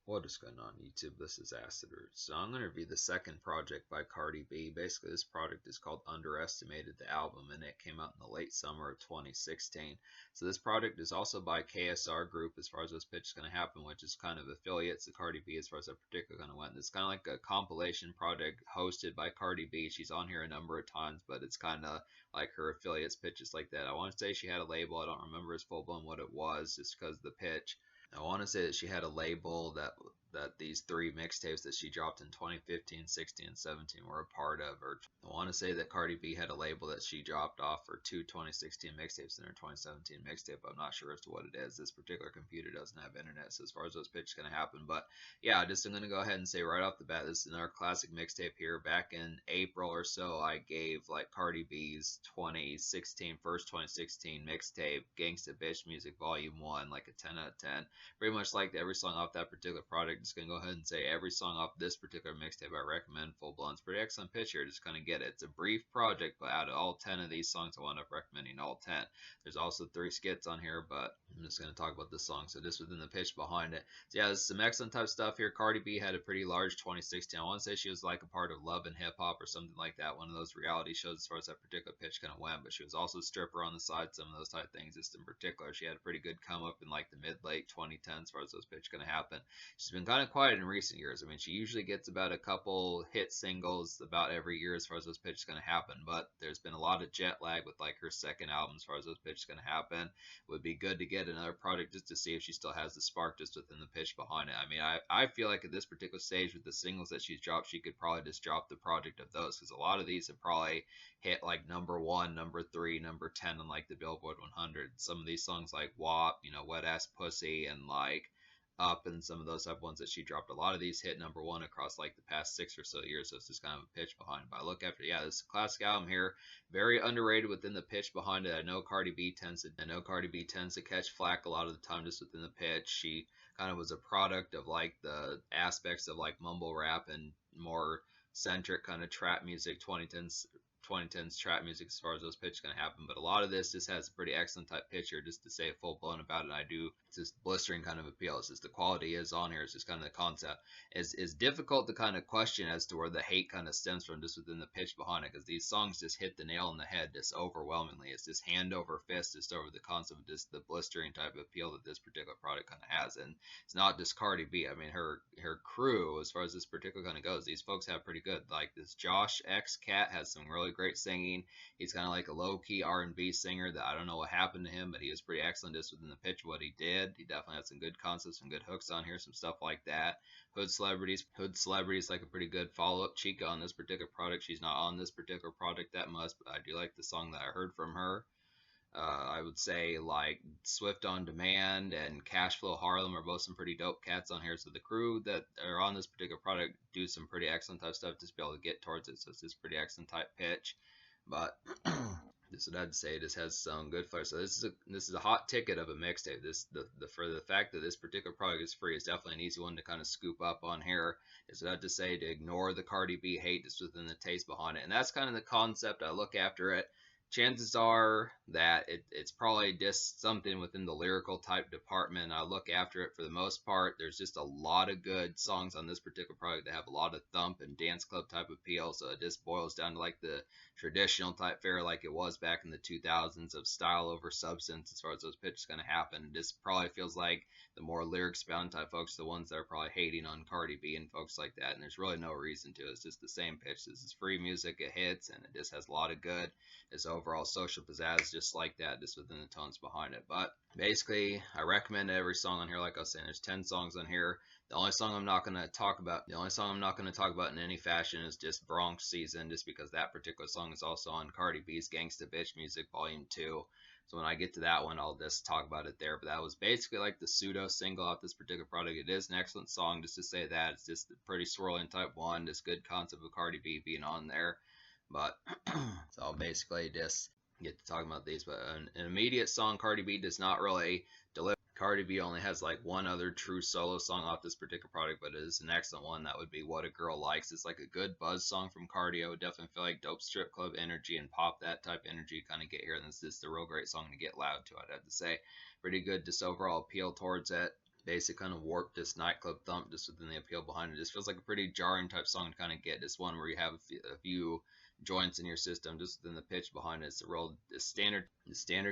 What is going on YouTube? This is Acid Roots. So I'm going to review the second project by Cardi B. Basically, this project is called Underestimated, the album, and it came out in the late summer of 2016. So this project is also by KSR Group as far as this pitch is going to happen, which is kind of affiliates of Cardi B as far as that particular kind of went. It's kind of like a compilation project hosted by Cardi B. She's on here a number of times, but it's kind of like her affiliates pitches like that. I want to say she had a label. I don't remember as full blown what it was just because of the pitch. I want to say that she had a label that these three mixtapes that she dropped in 2015, 16, and 17 were a part of. Or I want to say that Cardi B had a label that she dropped off for two 2016 mixtapes in her 2017 mixtape. I'm not sure as to what it is. This particular computer doesn't have internet, so as far as those pitches going to happen. But yeah, I'm going to go ahead and say right off the bat, this is another classic mixtape here. Back in April or so, I gave like Cardi B's 2016, first 2016 mixtape, Gangsta Bitch Music Volume 1, like a 10 out of 10. Pretty much liked every song off that particular project. Just gonna go ahead and say every song off this particular mixtape I recommend full blown. It's a pretty excellent pitch here. Just kind of get it. It's a brief project, but out of all 10 of these songs, I wound up recommending all 10. There's also 3 skits on here, but I'm just gonna talk about this song. So just within the pitch behind it. So yeah, this is some excellent type stuff here. Cardi B had a pretty large 2016. I want to say she was like a part of Love and Hip Hop or something like that. One of those reality shows as far as that particular pitch kind of went. But she was also a stripper on the side. Some of those type of things. Just in particular, she had a pretty good come up in like the mid late 2010s as far as those pitch going to happen. She's been kind of quiet in recent years. I mean, she usually gets about a couple hit singles about every year as far as those pitches going to happen. But there's been a lot of jet lag with like her second album as far as those pitches going to happen. It would be good to get another project just to see if she still has the spark just within the pitch behind it. I mean, I feel like at this particular stage with the singles that she's dropped, she could probably just drop the project of those because a lot of these have probably hit like number 1, number 3, number 10 on like the Billboard 100. Some of these songs like WAP, Wet Ass Pussy, and like Up, and some of those have ones that she dropped. A lot of these hit number 1 across like the past 6 or so years, so it's just kind of a pitch behind it. But I look after, yeah, this is a classic album here, very underrated within the pitch behind it. I know Cardi B tends to catch flack a lot of the time just within the pitch. She kind of was a product of like the aspects of like mumble rap and more centric kind of trap music, 2010s trap music as far as those pitches going to happen. But a lot of this just has a pretty excellent type picture. Just to say full blown about it, I do. It's just blistering kind of appeal. It's just the quality is on here. It's just kind of the concept. Is difficult to kind of question as to where the hate kind of stems from just within the pitch behind it, because these songs just hit the nail on the head just overwhelmingly. It's just hand over fist just over the concept of just the blistering type of appeal that this particular product kind of has. And it's not just Cardi B. I mean, her crew, as far as this particular kind of goes, these folks have pretty good. Like this Josh X Cat has some really great singing. He's kind of like a low-key R&B singer that I don't know what happened to him, but he was pretty excellent just within the pitch of what he did. He definitely had some good concepts, some good hooks on here, some stuff like that. Hood Celebrities like a pretty good follow-up. Chica on this particular product. She's not on this particular product that much, but I do like the song that I heard from her. I would say like Swift on Demand and Cashflow Harlem are both some pretty dope cats on here. So the crew that are on this particular product do some pretty excellent type stuff to be able to get towards it. So it's just pretty excellent type pitch. But this is what I'd say. This has some good flavor. So this is a hot ticket of a mixtape. For the fact that this particular product is free is definitely an easy one to kind of scoop up on here. Is what I'd to say to ignore the Cardi B hate just within the taste behind it, and that's kind of the concept. I look after it. Chances are that it's probably just something within the lyrical type department. I look after it for the most part. There's just a lot of good songs on this particular project that have a lot of thump and dance club type appeal. So it just boils down to like the traditional type fare like it was back in the 2000s of style over substance as far as those pitches going to happen. This probably feels like the more lyrics bound type folks, the ones that are probably hating on Cardi B and folks like that. And there's really no reason to. It's just the same pitch. This is free music. It hits and it just has a lot of good. It's overall social pizzazz just like that, just within the tones behind it. But basically, I recommend every song on here. Like I was saying, there's 10 songs on here. The only song I'm not going to talk about in any fashion is just Bronx Season, just because that particular song is also on Cardi B's Gangsta Bitch Music Volume 2. So when I get to that one, I'll just talk about it there. But that was basically like the pseudo single off this particular product. It is an excellent song, just to say that. It's just a pretty swirling type one. This good concept of Cardi B being on there. But so I'll basically just get to talking about these. But an immediate song Cardi B does not really deliver. Cardi B only has like one other true solo song off this particular product, but it is an excellent one. That would be What a Girl Likes. It's like a good buzz song from Cardi. I would definitely feel like dope strip club energy and pop that type energy kind of get here. And this is a real great song to get loud to, I'd have to say. Pretty good just overall appeal towards it. basic kind of warped this nightclub thump just within the appeal behind it. Just feels like a pretty jarring type song to kind of get. This one where you have a few joints in your system just within the pitch behind it. It's a real standard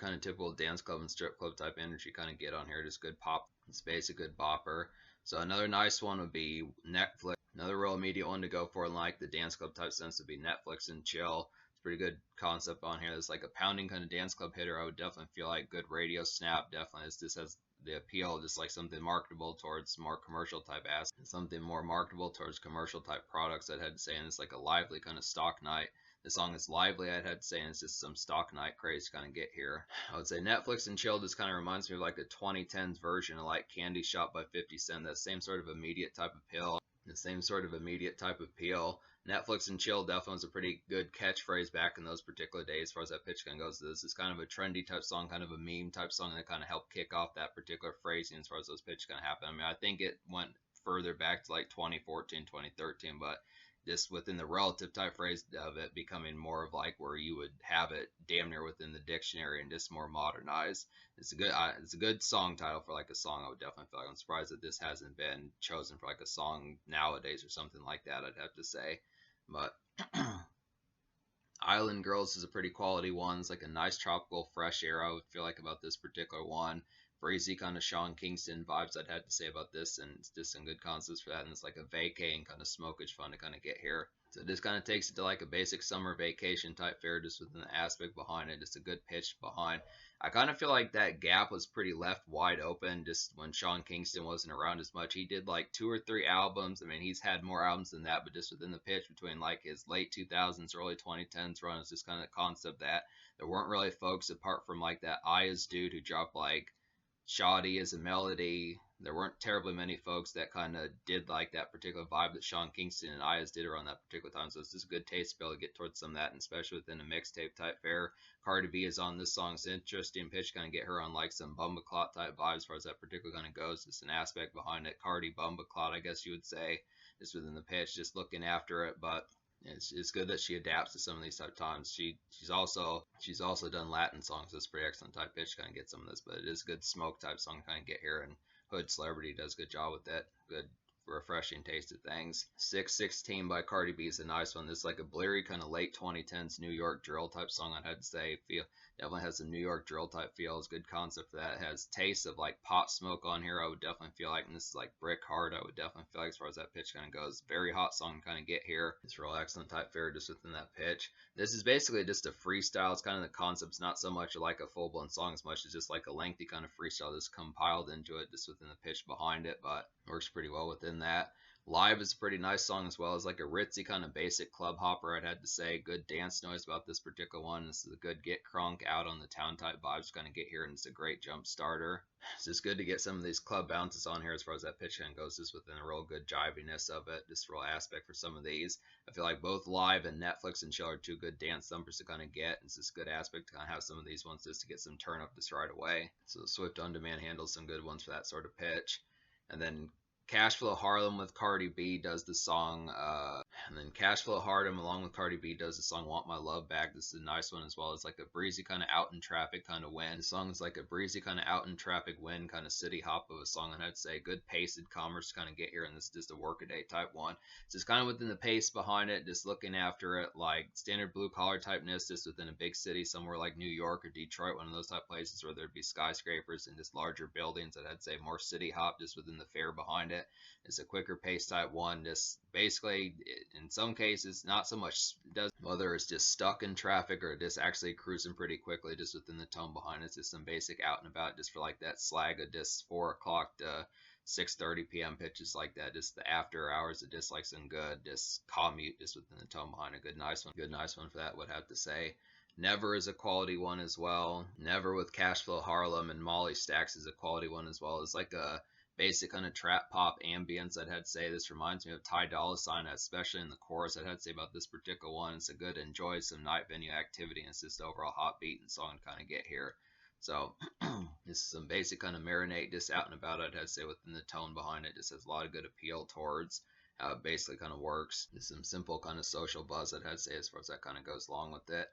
kind of typical dance club and strip club type energy kind of get on here. Just good pop. It's basic good bopper. So another nice one would be Netflix. Another real immediate one to go for in like the dance club type sense would be Netflix and Chill. It's a pretty good concept on here. It's like a pounding kind of dance club hitter. I would definitely feel like good radio snap. Definitely, this has the appeal, just like something marketable towards more commercial type ass, something more marketable towards commercial type products. I'd have to say, and it's like a lively kind of stock night. The song is lively, I'd have to say, and it's just some stock night craze to kind of get here. I would say Netflix and Chill just kind of reminds me of like the 2010s version of like Candy Shop by 50 Cent. That same sort of immediate type of appeal. The same sort of immediate type of appeal. Netflix and Chill definitely was a pretty good catchphrase back in those particular days as far as that pitch kind of goes. This is kind of a trendy type song, kind of a meme type song that kind of helped kick off that particular phrasing as far as those pitches kind of happen. I mean, I think it went further back to like 2014, 2013, but just within the relative type phrase of it becoming more of like where you would have it damn near within the dictionary and just more modernized. It's a good song title for like a song. I would definitely feel like I'm surprised that this hasn't been chosen for like a song nowadays or something like that. I'd have to say, but Island Girls is a pretty quality one. It's like a nice tropical fresh air. I would feel like about this particular one. Breezy kind of Sean Kingston vibes I'd have to say about this, and it's just some good concepts for that. And it's like a vacay and kind of smokage fun to kind of get here. So this kind of takes it to like a basic summer vacation type fare just within the aspect behind it. Just a good pitch behind. I kind of feel like that gap was pretty left wide open just when Sean Kingston wasn't around as much. He did like 2 or 3 albums. I mean, he's had more albums than that, but just within the pitch between like his late 2000s, early 2010s run is just kind of the concept that there weren't really folks apart from like that Aya's dude who dropped like Shoddy as a melody. There weren't terribly many folks that kind of did like that particular vibe that Sean Kingston and Ayaz did around that particular time. So it's just a good taste to be able to get towards some of that, and especially within a mixtape type fare. Cardi B is on this song. It's an interesting pitch, kind of get her on like some Bumbaclot type vibes as far as that particular kind of goes. Just an aspect behind it. Cardi Bumbaclot, I guess you would say, just within the pitch, just looking after it. But it's good that she adapts to some of these type times. She's also done Latin songs. That's pretty excellent type pitch. Kind of get some of this, but it is a good smoke type song. Kind of get here, and Hood Celebrity does a good job with that. Good refreshing taste of things. 616 by Cardi B is a nice one. This is like a bleary kind of late 2010s New York drill type song. I'd have to say definitely has a New York drill type feel. It's a good concept for that. It has taste of like pop smoke on here. I would definitely feel like, and this is like brick hard. I would definitely feel like as far as that pitch kind of goes. Very hot song to kind of get here. It's real excellent type fare just within that pitch. This is basically just a freestyle. It's kind of the concept's not so much like a full blown song as much as just like a lengthy kind of freestyle that's compiled into it just within the pitch behind it, but works pretty well within that. Live is a pretty nice song as well. It's like a ritzy kind of basic club hopper, I'd have to say. Good dance noise about this particular one. This is a good get crunk out on the town type vibes kind of get here, and it's a great jump starter. It's just good to get some of these club bounces on here as far as that pitch kind goes, just within a real good jiviness of it, just real aspect for some of these. I feel like both Live and Netflix and Chill are 2 good dance thumpers to kind of get. It's just a good aspect to kind of have some of these ones just to get some turn up just right away. So Swift On Demand handles some good ones for that sort of pitch. And then Cashflow Harlem with Cardi B does the song, and then Cashflow Harlem along with Cardi B does the song Want My Love Back. This is a nice one as well. It's like a breezy kind of out in traffic kind of win. The song is like a breezy kind of out in traffic win kind of city hop of a song, and I'd say good paced commerce kind of get here, and this is just a workaday type one. So it's kind of within the pace behind it, just looking after it like standard blue collar typeness, just within a big city somewhere like New York or Detroit, one of those type places where there'd be skyscrapers and just larger buildings, that I'd say more city hop just within the fare behind it. It's a quicker pace type one. Just basically, in some cases, not so much does whether it's just stuck in traffic or just actually cruising pretty quickly, just within the tone behind it. It's just some basic out and about, just for like that slag of just 4 o'clock to 6:30 p.m. pitches like that. Just the after hours of just like some good, just commute, just within the tone behind it. Good nice one for that. Would have to say. Never is a quality one as well. Never with Cashflow Harlem and Molly Stacks is a quality one as well. It's like a basic kind of trap pop ambience. I'd have to say this reminds me of Ty Dolla $ign, especially in the chorus. I'd have to say about this particular one, it's a good enjoy some night venue activity, and it's just overall hot beat and song to kind of get here. So this is some basic kind of marinate just out and about. I'd have to say within the tone behind it, just has a lot of good appeal towards how it basically kind of works. Just some simple kind of social buzz, I'd have to say, as far as that kind of goes along with it.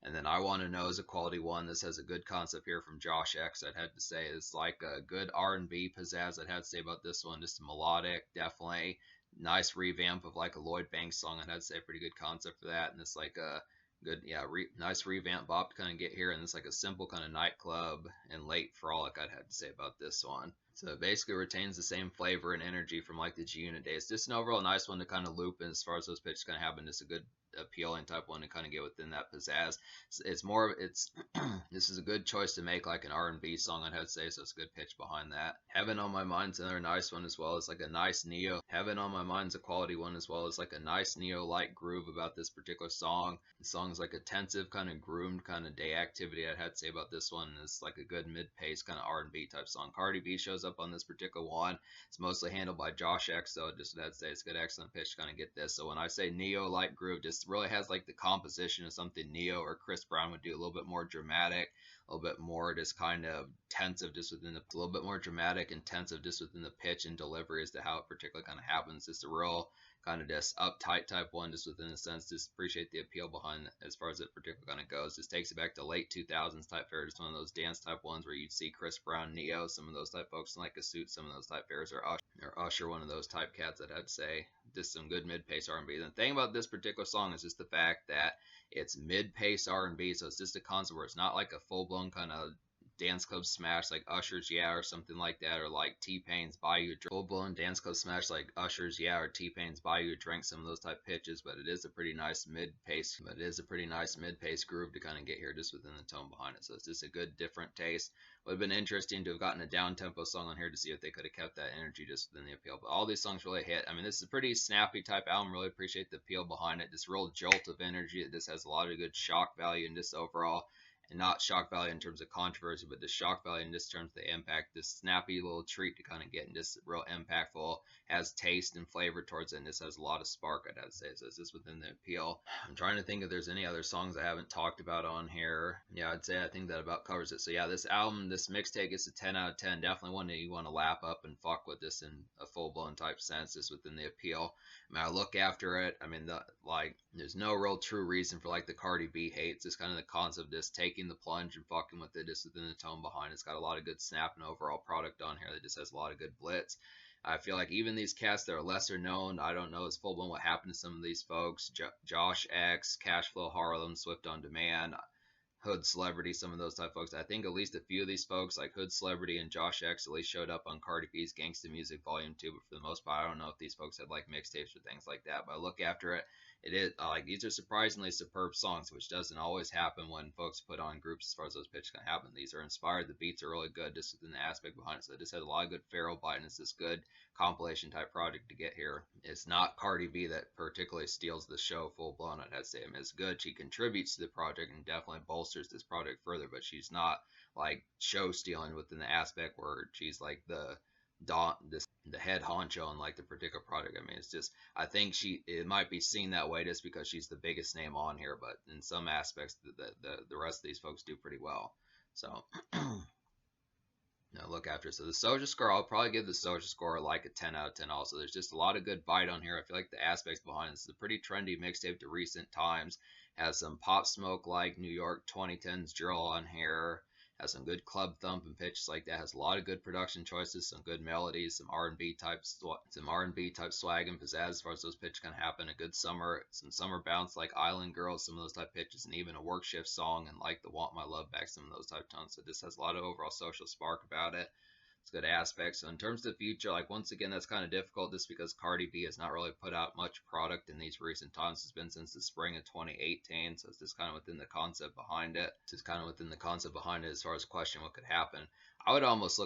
And then I Want to Know is a quality one. This has a good concept here from Josh X, I'd have to say. It's like a good R&B pizzazz, I'd have to say about this one. Just melodic, definitely. Nice revamp of like a Lloyd Banks song, I'd have to say. Pretty good concept for that. And it's like a good, yeah, nice revamp bop to kind of get here. And it's like a simple kind of nightclub and late frolic, I'd have to say about this one. So it basically retains the same flavor and energy from like the G Unit days. Just an overall nice one to kind of loop in as far as those pitches kind of happen. Just a good appealing type one to kind of get within that pizzazz. It's more, it's this is a good choice to make like an R&B song, I'd have to say. So it's a good pitch behind that. Heaven on My Mind's another nice one, as well as like a nice neo. Heaven on My Mind's a quality one, as well as like a nice neo light groove about this particular song. The song's like a tensive kind of groomed kind of day activity, I'd have to say about this one. It's like a good mid-pace kind of R&B type song. Cardi B shows up on this particular one. It's mostly handled by Josh X, so just I'd say it's a good excellent pitch to kind of get this. So when I say neo light groove, just really has like the composition of something Neo or Chris Brown would do, a little bit more dramatic, a little bit more just kind of tensive, just within a little bit more dramatic and tensive just within the pitch and delivery as to how it particularly kind of happens. Just a real kind of just uptight type one, just within the sense. Just appreciate the appeal behind it as far as it particularly kind of goes. Just takes it back to late 2000s type fare. Just one of those dance type ones where you'd see Chris Brown, Neo, some of those type folks in like a suit, some of those type fares, or Usher, one of those type cats that I'd say. Just some good mid-pace R&B. The thing about this particular song is just the fact that it's mid-pace R&B, so it's just a concept where it's not like a full-blown kind of dance club smash like Usher's Yeah or something like that, or like T-Pain's Buy You a Drink. Full-blown dance club smash like Usher's Yeah or T-Pain's Buy You a Drink, some of those type pitches, but it is a pretty nice mid-pace groove to kind of get here just within the tone behind it. So it's just a good different taste. Would have been interesting to have gotten a down-tempo song on here to see if they could have kept that energy just within the appeal. But all these songs really hit. I mean, this is a pretty snappy type album. Really appreciate the appeal behind it. This real jolt of energy. It just has a lot of good shock value and just overall, and not shock value in terms of controversy, but just shock value in just terms of the impact. This snappy little treat to kind of get, and just real impactful, has taste and flavor towards it, and just has a lot of spark, I'd have to say. So it's just within the appeal. I'm trying to think if there's any other songs I haven't talked about on here. Yeah, I'd say I think that about covers it. So yeah, this album, this mixtape gets a 10 out of 10. Definitely one that you want to lap up and fuck with this in a full-blown type sense, just within the appeal. I mean, I look after it. I mean, there's no real true reason for like the Cardi B hate. It's just kind of the concept of just taking the plunge and fucking with it just within the tone behind it. It's got a lot of good snap and overall product on here that just has a lot of good blitz. I feel like even these cats that are lesser known, I don't know as full blown what happened to some of these folks. Josh X, Cashflow Harlem, Swift on Demand, Hood Celebrity, some of those type folks. I think at least a few of these folks, like Hood Celebrity and Josh X, at least showed up on Cardi B's Gangsta Music Volume 2, but for the most part, I don't know if these folks had like mixtapes or things like that. But I look after it. It is like these are surprisingly superb songs, which doesn't always happen when folks put on groups as far as those pitches can happen. These are inspired. The beats are really good just within the aspect behind it. So it just has a lot of good feral bite, and it's this good compilation type project to get here. It's not Cardi B that particularly steals the show full blown. I'd have to say, I mean, it's good. She contributes to the project and definitely bolsters this project further, but she's not like show stealing within the aspect where she's like the head honcho on like the particular project. I mean, it's just, I think it might be seen that way just because she's the biggest name on here, but in some aspects the rest of these folks do pretty well. So now look after. So the social score, I'll probably give the social score like a 10 out of 10 also. There's just a lot of good bite on here. I feel like the aspects behind this is a pretty trendy mixtape to recent times. Has some Pop Smoke like New York 2010s drill on here. Has some good club thump and pitches like that. Has a lot of good production choices, some good melodies, some R&B type swag and pizzazz as far as those pitches can happen. A good some summer bounce like Island Girls, some of those type pitches, and even a work shift song and like the Want My Love Back, some of those type tones. So this has a lot of overall social spark about it. It's good aspects. So in terms of the future, like once again, that's kind of difficult just because Cardi B has not really put out much product in these recent times. It's been since the spring of 2018, so it's just kind of within the concept behind it. It's just kind of within the concept behind it as far as questioning what could happen. I would almost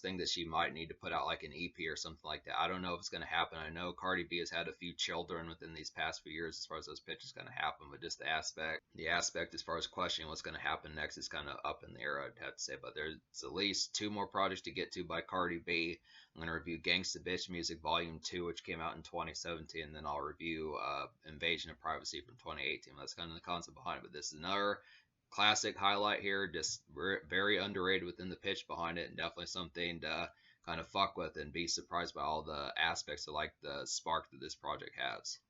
think that she might need to put out like an EP or something like that. I don't know if it's going to happen. I know Cardi B has had a few children within these past few years as far as those pitches going to happen, but just the aspect as far as questioning what's going to happen next is kind of up in the air, I'd have to say. But there's at least 2 more projects to get to by Cardi B. I'm going to review Gangsta Bitch Music Volume 2, which came out in 2017, and then I'll review Invasion of Privacy from 2018. That's kind of the concept behind it, but this is another classic highlight here, just very underrated within the pitch behind it, and definitely something to kind of fuck with and be surprised by all the aspects of like the spark that this project has.